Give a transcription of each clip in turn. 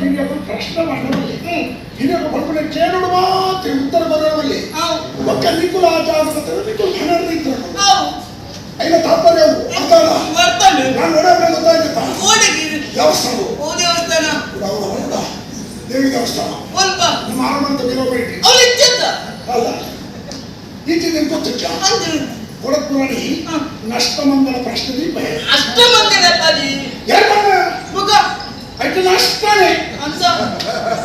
ಕಿರಿಯರು ಪ್ರಶ್ನೆ ಮಾಡಬಲ್ಲಿ ಹಿರಿಯರು ಬಡಬಡೆ ಕೇಳೋಣ ಮಾತ್ರ ಉತ್ತರ ಬರೋವಲ್ಲಿ ಒಕ್ಕ ನಿಕುಲ ಆಚಾರ ನಿಕುಲ ಕನ್ನಡ ಐನ ತಾತ್ಪರ್ಯ ನಾನು ನೋಡೋಣ ಗೊತ್ತಾಯ್ತಾ ದೇವಸ್ಥಾನ ದೇವಿ ದೇವಸ್ಥಾನ ನಮ್ಮ ಆರಮಂತ ಬಿರೋಬೇಡಿ ಅಲ್ಲ ಈಚೆ ಗೊತ್ತಿಲ್ಲ ಕೊಡಪುರಾಣಿ ನಷ್ಟಮಂಗಲ ಪ್ರಶ್ನೆ ದೀಪ ಐಟು ನಷ್ಟನೇ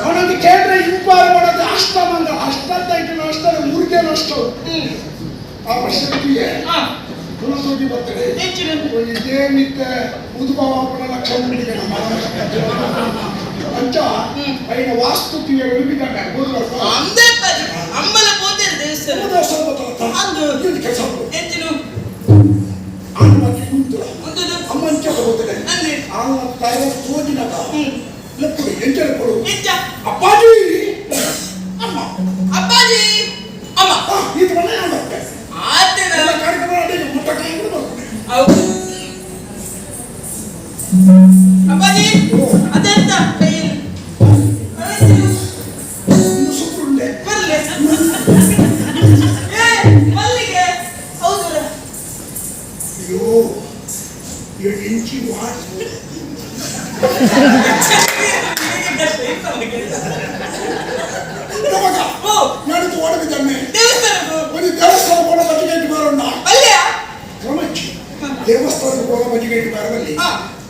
ಅವನಿಗೆ ಕೇಳಿದ್ರೆ ಇಂಪಾರು ಮಾಡೋದು ಅಷ್ಟಮಂಗಲ ಅಷ್ಟಂತ ಐಟು ನಷ್ಟ ಮೂರ್ಗೆ ನಷ್ಟ ಆ ಪ್ರಶ್ನೆಗೆ ಪುನಃ ಬರ್ತದೆ ದೇವಿಕ ಉದ್ಭವ ಲಕ್ಷ ಅಂಚ ಐನ ವಾಸ್ತುತಿಯ ಉಳಿಬಿದ್ದಾಗ ಅಮ್ಮಂಚ ಹೋಗ್ತದೆ ಅವನ ತಾಯಿ ತೋಜಿನಾಗ ಲಕ್ಕುಡಿ ಎಂಚರ ಕೊಡು ಅಪ್ಪಾಜಿ ಅಮ್ಮ ಅಪ್ಪಾಜಿ ಅಮ್ಮ ಇದು ಮನೆ ಆಗುತ್ತೆ ಆತನ ಕಾರ್ಯಕ್ರಮ ಮುಟ್ಟ ಕಾಯಿಗಳು ಹೌದು ಅಪ್ಪಾಜಿ ಅದೆಂತ ಸುಕ್ಕುಂಡೆ ಬರ್ಲೆ ಮಲ್ಲಿಗೆ ಹೌದು ಅಯ್ಯೋ ಇಂಚಿ ವಾಟ್ ನಾನು ಓಡಬಿದ್ದಾನೆ ಒಂದು ದೇವಸ್ಥಾನ ಕೂಡ ಬಜ್ಜಿಗೇಟ್ ಬರೋಣ ಕ್ರಮಚ್ಚಿ ದೇವಸ್ಥಾನ ಕೂಡ ಬಜ್ಜಿಗೇಟ್ ಬರಬಲ್ಲಿ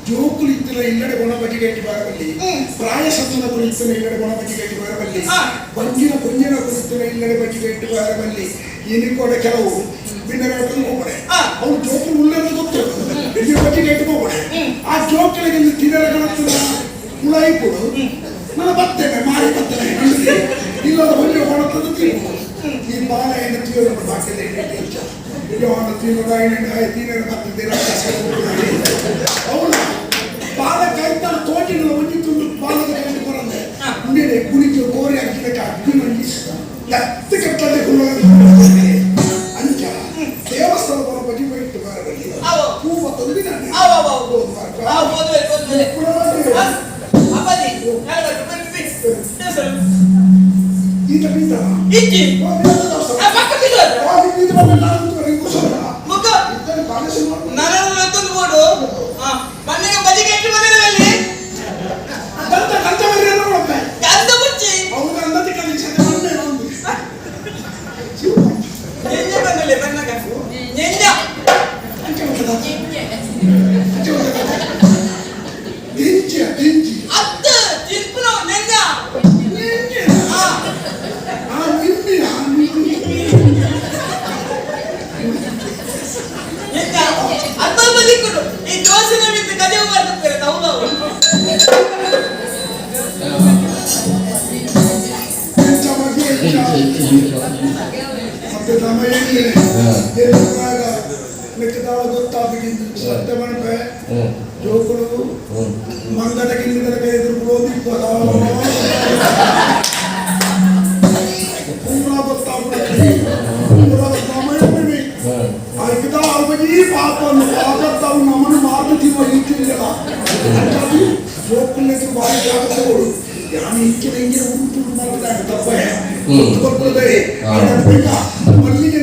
ಜೋಕುಲು ಇತ್ತಿನ ಇಲ್ಲಡೆ ಗುಣ ಬಜ್ಜಿಗೇಟ್ ಬರಬಲ್ಲಿ ಪ್ರಾಯ ಸತ್ತನ ಕುರಿತಿನ ಇಲ್ಲಡೆ ಗುಣ ಬಜ್ಜಿಗೇಟ್ ಬರಬಲ್ಲಿ ಬಂಜಿನ ಕುಂಜಿನ ಕುರಿತಿನ ಇಲ್ಲಡೆ ಬಜ್ಜಿಗೇಟ್ ಬರಬಲ್ಲಿ ಇನ್ನು ಕೂಡ ಕೆಲವು ಭಿನ್ನರಾಟಲು ಹೋಗಡೆ ಅವ್ರು ಜೋಕುಲು ಉಳ್ಳನ್ನು ಗೊತ್ತು ಇಲ್ಲಿ ಬಜ್ಜಿಗೇಟ್ ಹೋಗಡೆ ಆ ಜೋಕುಲಿಗೆ ತಿನ್ನರಗಣತ್ತಿನ ಮುಳಾಯಿ ಕೊಡು ನಾನು ಬರ್ತೇನೆ ಮಾರಿ ಬರ್ತೇನೆ ಇಲ್ಲದ ಹೊಂದಿ ಹೊಣತದ್ದು ತಿನ್ನು ಈ ಬಾಳೆಯನ್ನು ತೀವ್ರ ಬಾಕಿದೆ ಯಾವನ ತೀವ್ರ ಬರ್ತದೆ ಅವನು ಬಾಲ ಕೈತನ ತೋಟಿನ ಒಂದಿ ತುಂಡು ಬಾಲದ ಕೈಗೆ ಬರಂದೆ ಮುಂದೆ ಕುಣಿತು ಕೋರಿ ಹಾಕಿದಕ್ಕೆ ಅಗ್ನಿ ಎತ್ತ ಕಟ್ಟದೆ ಅಂಚ ದೇವಸ್ಥಾನ ಬರೋ ಬಜಿ ಬೈಟ್ಟು ಬರಬಲ್ಲಿ ಹೂವ ತೊಂದಿ ನಾನು ಈತ ಬೀತ ಇಜ್ಜಿ ಪಕ್ಕ ಬಿದ್ದೋದ ನಾನು ಬೋರ್ಡು ಮನೆಗೆ ಬದಿಗೆ ಇಟ್ಟು ಬಂದಿರಲಿ ಗಂಧ ಮುಚ್ಚಿ ನೆಂಜ ಬಂದಲ್ಲಿ ಬಣ್ಣಗ ನೆಂಜ ಅತ್ತ ಚಿಲ್ಪುನ ನೆಂಜ ಅರ್ಧ ಬದಿಕೊಡು ಈ ದೋಸೆ ಬಿಟ್ಟು ಕದೆ ಮಾಡ್ತಾರೆ ಹೌದು ಗೊತ್ತಾಗಿದ್ದು ಸತ್ಯ ಮಣಪೆ ಜೋಕುಳು ಮಂಗದ ಗಿಲ್ಲಿದ ಎದುರು ಗೊತ್ತಾಗ್ಬಿಡುತ್ತೆ ಅದಕ್ಕೆ ಅವನಿಗೆ ಪಾಪವನ್ನು ಆಗತ್ತಾವು ನಮ್ಮನ್ನು ಮಾರುತ್ತೀವ ಇಟ್ಟಿಲ್ಲ ಜೋಕುಲಿಗೆ ಬಾರಿ ಜಾಗತಗಳು ಯಾನು ಇಂಚಿನ ಹಿಂಗಿನ ಉಂಟು ಮಾಡ್ತಾರೆ ತಪ್ಪೇ ಮಲ್ಲಿಗೆ